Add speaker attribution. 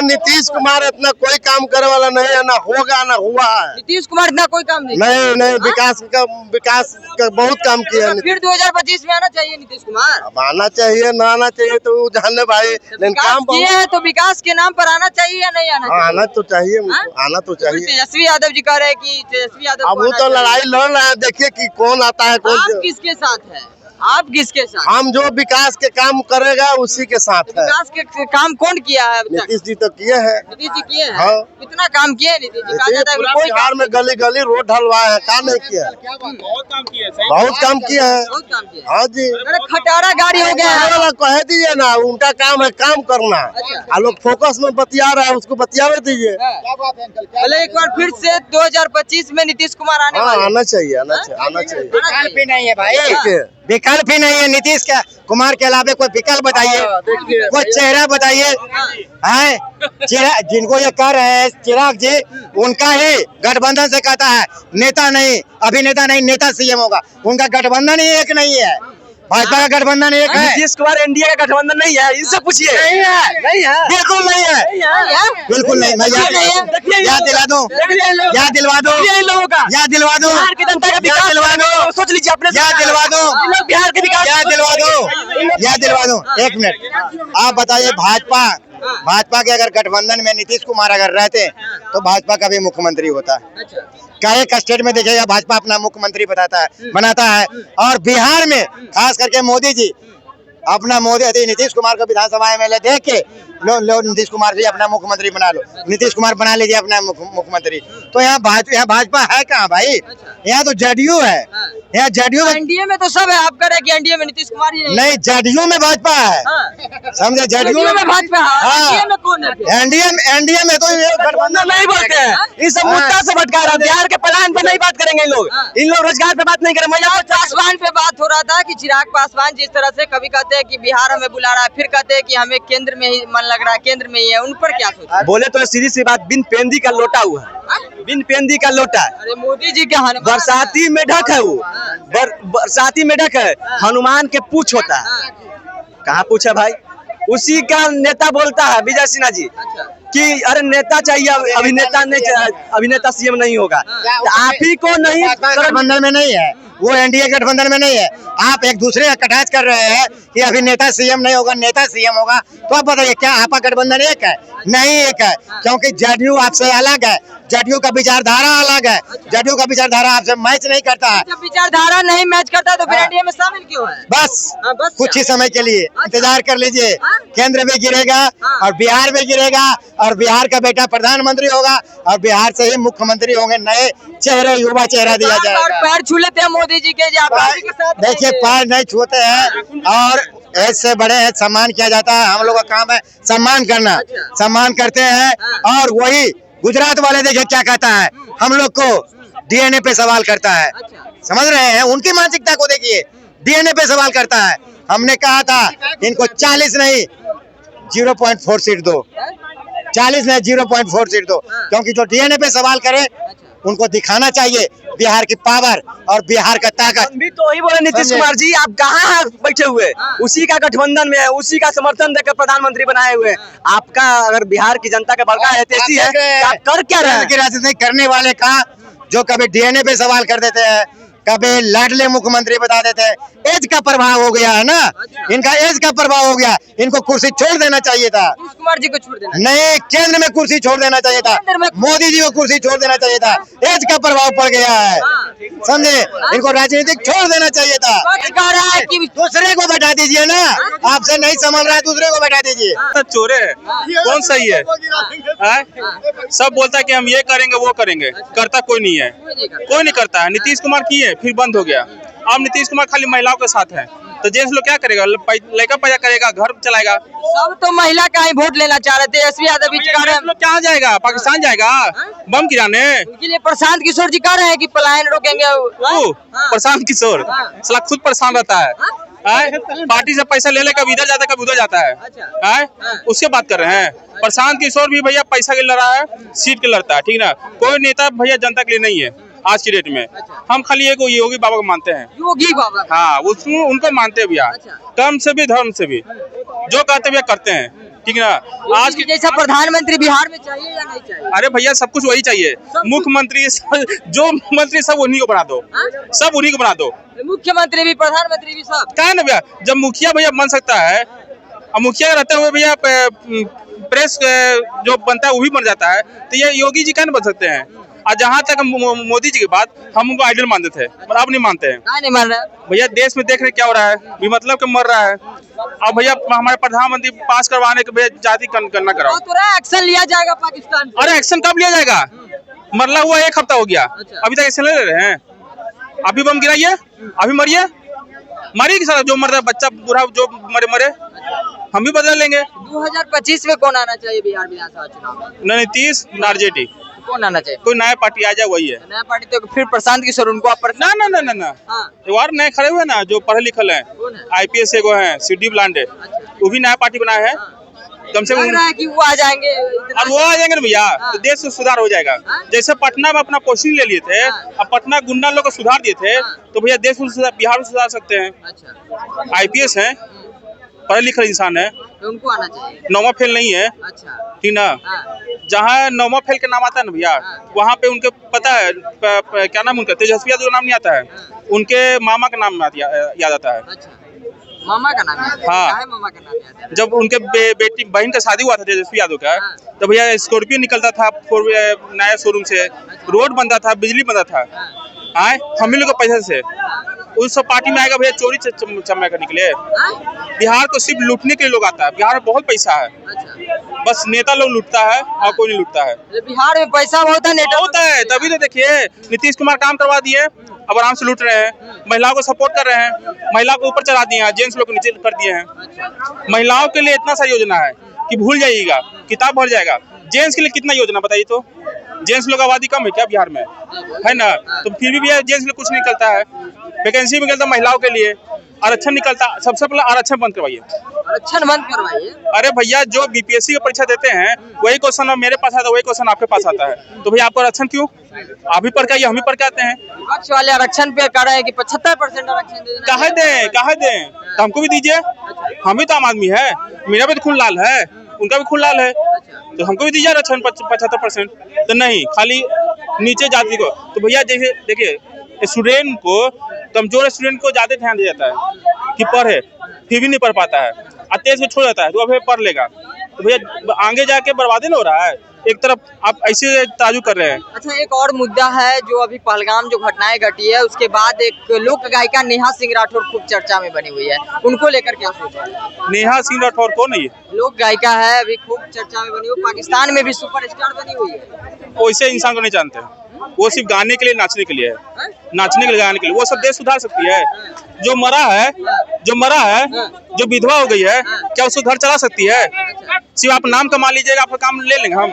Speaker 1: नीतीश कुमार इतना कोई काम करे वाला नहीं है, ना होगा ना हुआ है।
Speaker 2: नीतीश कुमार इतना कोई काम नहीं
Speaker 1: नहीं विकास का बहुत काम किया है।
Speaker 2: फिर 2025 में आना चाहिए नीतीश कुमार।
Speaker 1: अब आना चाहिए ना आना चाहिए तो जाने भाई, लेकिन काम
Speaker 2: किए हैं तो विकास के नाम पर आना चाहिए या नहीं आना चाहिए?
Speaker 1: आना तो चाहिए, आना तो चाहिए।
Speaker 2: तेजस्वी यादव जी कह रहे हैं कि तेजस्वी यादव
Speaker 1: अब वो तो लड़ाई लड़ रहे हैं, देखिए कि कौन आता है कौन।
Speaker 2: आप किसके साथ है? आप किसके साथ?
Speaker 1: हम जो विकास के काम करेगा उसी के साथ है।
Speaker 2: विकास के काम कौन किया है?
Speaker 1: नीतीश जी तो किए हैं।
Speaker 2: नीतीश जी किए हैं।
Speaker 1: हाँ।
Speaker 2: कितना काम किए नीतीश जी? कहा जाता है कि कोई
Speaker 1: बिहार में गली गली रोड ढलवाए हैं, काम नहीं किया।
Speaker 3: बहुत काम किया है,
Speaker 1: बहुत काम किया है।
Speaker 2: बहुत काम किया।
Speaker 1: हाँ जी,
Speaker 2: अरे खटारा गाड़ी हो गया है।
Speaker 1: कह दीजिए ना, उनका काम है काम करना।
Speaker 2: अच्छा।
Speaker 1: लोग फोकस में बतिया रहा है, उसको बतियावे दीजिए।
Speaker 2: भले एक बार फिर से 2025 में नीतीश कुमार आने
Speaker 1: हाँ,
Speaker 2: वाले हैं।
Speaker 1: आना चाहिए आना चाहिए।
Speaker 4: विकल्प ही नहीं है भाई,
Speaker 1: देखिए
Speaker 4: विकल्प ही नहीं है। नीतीश कुमार के अलावा कोई विकल्प बताइए,
Speaker 1: देखिए
Speaker 4: कोई चेहरा बताइए। है चेहरा जिनको ये कर रहे हैं चिराग जी, उनका ही गठबंधन से कहता है नेता नहीं, अभिनेता नहीं, नेता सीएम होगा। उनका गठबंधन ही एक नहीं है, भाजपा का गठबंधन एक है।
Speaker 3: नीतीश कुमार एनडीए का गठबंधन नहीं है, इनसे पूछिए।
Speaker 4: नहीं है, बिल्कुल नहीं है, बिल्कुल नहीं। मैं याद दिला दूं, याद दिलवा दूं,
Speaker 3: लोगों का
Speaker 4: याद दिलवा दूं,
Speaker 3: बिहार की जनता का
Speaker 4: याद
Speaker 3: विकास
Speaker 4: दिलवा दूं,
Speaker 3: सोच लीजिए अपने।
Speaker 4: याद दिलवा दूं,
Speaker 3: लोग बिहार के विकास
Speaker 4: याद दिलवा दूं, याद दिलवा दूं। एक मिनट, आप बताइए भाजपा के अगर गठबंधन में नीतीश कुमार अगर रहते तो भाजपा का भी मुख्यमंत्री होता है। क्या एक स्टेट में देखिएगा भाजपा अपना मुख्यमंत्री बनाता है, और बिहार में खास करके मोदी जी अपना नीतीश कुमार को विधानसभा एमएलए देख के लो नीतीश कुमार जी अपना मुख्यमंत्री बना लो, नीतीश कुमार बना लीजिए अपना मुख्यमंत्री। तो यहाँ भाजपा है कहाँ भाई? यहाँ तो जेडीयू है, यहाँ जेडीयू में
Speaker 2: एनडीए में तो सब है। आप कह रहे हैं कि एनडीए में नीतीश कुमार ही
Speaker 4: नहीं, जेडीयू में भाजपा है, समझे? जेडीयू में
Speaker 2: भाजपा है। एनडीए में कौन है?
Speaker 4: एनडीए में तो ये गठबंधन
Speaker 3: नहीं बोलते हैं, इस सब मुद्दा से भटका रहा है। बिहार के प्लान पे नहीं बात करेंगे इन लोग रोजगार पे बात नहीं करेंगे।
Speaker 2: चिराग पासवान पे बात हो रहा था कि चिराग पासवान जिस तरह से कभी कहते हैं कि बिहार हमें बुला रहा है, फिर कहते हैं कि हमें केंद्र में ही मन लग रहा है, केंद्र में ही है। उन पर क्या सोच?
Speaker 3: बोले तो सीधी सी बात, बिन पेंदी का लोटा हुआ है, बिन पेंदी का लोटा।
Speaker 2: अरे मोदी जी के हनुमान
Speaker 3: बरसाती मेढक है वो, बरसाती मेढक है, हनुमान के पूछ होता है। कहाँ पूछ है भाई? उसी का नेता बोलता है विजय सिन्हा जी कि अरे नेता चाहिए, अभिनेता नहीं चाहिए, अभिनेता सीएम नहीं होगा। तो आप ही को नहीं,
Speaker 4: गठबंधन में नहीं है, वो एनडीए गठबंधन में नहीं है। आप एक दूसरे का कटाक्ष कर रहे हैं कि अभिनेता सीएम नहीं होगा, नेता सीएम होगा। तो आप बताइए क्या आपका गठबंधन एक है? नहीं एक है, क्योंकि जेडीयू आपसे अलग है, जेडीयू का विचारधारा अलग है, जेडीयू का विचारधारा आपसे मैच नहीं करता है।
Speaker 2: जब विचारधारा नहीं मैच करता तो फिर एनडीए में शामिल क्यों है?
Speaker 4: बस कुछ ही समय के लिए इंतजार कर लीजिए, केंद्र में गिरेगा और बिहार में गिरेगा, और बिहार का बेटा प्रधानमंत्री होगा, और बिहार से ही मुख्यमंत्री होंगे। नए चेहरे, युवा चेहरा दिया जाएगा।
Speaker 2: पैर छू लेते हैं मोदी जी के,
Speaker 4: देखिए पैर नहीं छूते हैं, और ऐसे बड़े हैं सम्मान किया जाता है। हम लोग का काम है सम्मान करना, सम्मान करते हैं। और वही गुजरात वाले देखिए क्या कहता है, हम लोग को डीएनए पे सवाल करता है। समझ रहे हैं? उनकी मानसिकता को देखिए, डीएनए पे सवाल करता है। हमने कहा था इनको 40 नहीं 0.4 सीट दो, 40 नहीं 0.4 सीट दो, क्योंकि जो डीएनए पे सवाल करे उनको दिखाना चाहिए बिहार की पावर और बिहार का ताकत।
Speaker 3: हम भी तो वही बोले नीतीश कुमार जी, आप कहाँ बैठे हुए? उसी का गठबंधन में है, उसी का समर्थन देकर प्रधानमंत्री बनाए हुए। आपका अगर बिहार की जनता का बड़का ऐसी है, आप कर क्या रहे हैं?
Speaker 4: राजनीति करने वाले का जो कभी डीएनए पे सवाल कर देते हैं, कभी लाडले मुख्यमंत्री बता देते हैं। एज का प्रभाव हो गया है ना, इनका एज का प्रभाव हो गया। इनको कुर्सी छोड़ देना चाहिए था,
Speaker 2: नीतीश कुमार जी को छोड़ देना
Speaker 4: नहीं केंद्र में कुर्सी छोड़ देना चाहिए था, मोदी जी को कुर्सी छोड़ देना चाहिए था। एज का प्रभाव पड़ गया है, समझे? इनको राजनीतिक छोड़ देना चाहिए था।
Speaker 2: कह रहा है कि
Speaker 4: दूसरे को बैठा दीजिए ना, आपसे नहीं संभल रहा है, दूसरे को बैठा दीजिए।
Speaker 5: चोरे है, कौन सही है? सब बोलता है कि हम ये करेंगे वो करेंगे, करता कोई नहीं है, कोई नहीं करता है। नीतीश कुमार किए फिर बंद हो गया। अब नीतीश कुमार खाली महिलाओं के साथ है, तो जेंट्स लोग क्या करेगा? लड़का पैदा करेगा, घर चलाएगा।
Speaker 2: सब तो महिला का ही वोट लेना चाह रहे थे। तेजस्वी यादव भी
Speaker 5: लोग कहाँ जाएगा? पाकिस्तान जाएगा बम गिराने?
Speaker 2: उनके लिए प्रशांत किशोर जी कह रहे हैं कि पलायन रोकेंगे।
Speaker 5: प्रशांत किशोर साला खुद परेशान रहता है, पार्टी से पैसा ले ले, कभी इधर जाता है कभी उधर जाता है, उसके बात कर रहे हैं। प्रशांत किशोर भी भैया पैसा के लड़ रहा है, सीट के लड़ता है, ठीक ना? कोई नेता भैया जनता के लिए नहीं है आज की डेट में। हम खाली एक योगी बाबा को मानते हैं,
Speaker 2: योगी बाबा।
Speaker 5: हाँ उनको मानते हैं भैया, कर्म से भी धर्म से भी, जो कहते भैया करते हैं। ठीक है ना। आज की
Speaker 2: जैसा प्रधानमंत्री बिहार में चाहिए या नहीं चाहिए?
Speaker 5: अरे भैया सब कुछ वही चाहिए, मुख्यमंत्री जो मंत्री सब उन्हीं को बना दो, सब उन्हीं को बना दो,
Speaker 2: मुख्यमंत्री भी प्रधानमंत्री भी सब।
Speaker 5: क्या है ना भैया, जब मुखिया भैया बन सकता है, अब मुखिया रहते हुए भैया प्रेस जो बनता है वो भी बन जाता है, तो ये योगी जी क्या नहीं बन सकते हैं। और जहाँ तक मोदी जी की बात, हम उनको आइडल मानते थे पर अब नहीं मानते हैं।
Speaker 2: नहीं मान रहा
Speaker 5: भैया देश में देख रहे क्या हो रहा है, भी मतलब कि मर रहा है। अब भैया हमारे प्रधानमंत्री पास करवाने के भैया जाति करना कराओ,
Speaker 2: तो एक्शन लिया जाएगा पाकिस्तान पे।
Speaker 5: अरे एक्शन कब लिया जाएगा, मरला हुआ 1 हफ्ता हो गया, अभी तक एक्शन ले रहे हैं। अभी बम गिराइए, अभी मरिए, मारिए कि सारा जो मर रहा है, बच्चा बूढ़ा जो मरे, हम भी बदल लेंगे।
Speaker 2: 2025 में कौन आना चाहिए बिहार विधानसभा चुनाव?
Speaker 5: नीतीश नारजेटी,
Speaker 2: कौन आना चाहिए?
Speaker 5: कोई नया पार्टी आ जाए वही है।
Speaker 2: नया पार्टी तो फिर प्रशांत किशोर, उनको आप
Speaker 5: ना
Speaker 2: हाँ।
Speaker 5: और नए खड़े हुए ना जो पढ़े लिखल हैं,
Speaker 2: कौन है?
Speaker 5: IPS एगो है सिटी ब्लांडे, वो भी नया पार्टी बनाया है। कम से
Speaker 2: लग
Speaker 5: कम
Speaker 2: रहा है कि वो आ जाएंगे।
Speaker 5: अब वो आ जाएंगे ना भैया, तो देश में सुधार हो जाएगा। जैसे पटना में अपना पोस्टिंग ले लिए थे, अब पटना गुंडा लोग को सुधार दिए थे, तो भैया देश में बिहार में सुधार सकते हैं।
Speaker 2: अच्छा,
Speaker 5: IPS है, पढ़े लिखे इंसान है,
Speaker 2: तो उनको आना चाहिए।
Speaker 5: 9वां फेल नहीं है,
Speaker 2: अच्छा,
Speaker 5: ठीक ना।
Speaker 2: हाँ।
Speaker 5: जहाँ 9वां फेल के नाम आता है ना भैया, वहाँ पे उनके पता है क्या नाम उनका, तेजस्वी यादव का नाम नहीं आता है, उनके मामा का नाम याद आता है।
Speaker 2: अच्छा, मामा का नाम याद है?
Speaker 5: हाँ।
Speaker 2: क्या है मामा का नाम याद है?
Speaker 5: जब उनके बेटी बहन का शादी हुआ था तेजस्वी यादव का, तो भैया स्कॉर्पियो निकलता था नया शोरूम से, रोड बनता था, बिजली बनता था, आए हम ही लोग के पैसे से। उस सब पार्टी में आएगा भैया चोरी चम्मे का निकले। बिहार को सिर्फ लूटने के लिए लोग आता है, बिहार में बहुत पैसा है,
Speaker 2: अच्छा,
Speaker 5: बस नेता लोग लूटता है और कोई नहीं लूटता है।
Speaker 2: बिहार में पैसा बहुत है, नेता
Speaker 5: होता है, तभी तो देखिए नीतीश कुमार काम करवा दिए, अब आराम से लूट रहे हैं, महिलाओं को सपोर्ट कर रहे हैं, महिलाओं को ऊपर चढ़ा दिए हैं, जेंट्स लोग को नीचे कर दिए हैं। महिलाओं के लिए इतना सा योजना है कि भूल जाइएगा, किताब भर जाएगा। जेंट्स के लिए कितना योजना बताइए तो, जेंट्स लोग आबादी कम है क्या बिहार में, है ना, तो फिर भी भैया जेंट्स में कुछ निकलता है, वैकेंसी निकलता महिलाओं के लिए, आरक्षण निकलता, सबसे पहले आरक्षण बंद करवाइए,
Speaker 2: आरक्षण बंद करवाइए।
Speaker 5: अरे भैया जो BPSC की परीक्षा देते हैं वही क्वेश्चन मेरे पास आता है, वही क्वेश्चन आपके पास आता है, तो भैया आपको आरक्षण क्यों, आप ही पढ़ के आइए, हम ही पढ़ के आते हैं।
Speaker 2: विपक्ष वाले आरक्षण पे कह रहे हैं कि 75% आरक्षण दे देना।
Speaker 5: कहा दें तो हमको भी दीजिए, हम भी तो आम आदमी है, मेरा भी तो खून लाल है, उनका भी खून लाल है, तो हमको भी दीजिए आरक्षण 75%। तो नहीं, खाली नीचे जाति को, तो भैया देखिए स्टूडेंट को, कमजोर स्टूडेंट को ज्यादा ध्यान दिया जाता है कि पढ़े, फिर भी नहीं पढ़ पाता है, तेज को छोड़ जाता है, तो अब पढ़ लेगा, तो भैया आगे जाके बर्बादी न हो रहा है। एक तरफ आप ऐसे ताजु कर रहे हैं।
Speaker 2: अच्छा, एक और मुद्दा है जो अभी पहलगाम जो घटनाएं घटी है, उसके बाद एक लोक गायिका नेहा सिंह राठौर खूब चर्चा में बनी हुई है, उनको लेकर क्या सोच रहे हैं?
Speaker 5: नेहा सिंह राठौर कौन है?
Speaker 2: लोक गायिका है, अभी खूब चर्चा में बनी हुई, पाकिस्तान में भी सुपरस्टार बनी हुई है।
Speaker 5: वैसे इंसान को नहीं जानते, वो सिर्फ गाने के लिए, नाचने के लिए है, नाचने के लिए, गाने के लिए, वो सब देश सुधार सकती है। जो मरा है, जो विधवा हो गई है, क्या उसको घर चला सकती है? सिर्फ आप नाम कमा लीजिएगा, आपका काम ले लेंगे हम।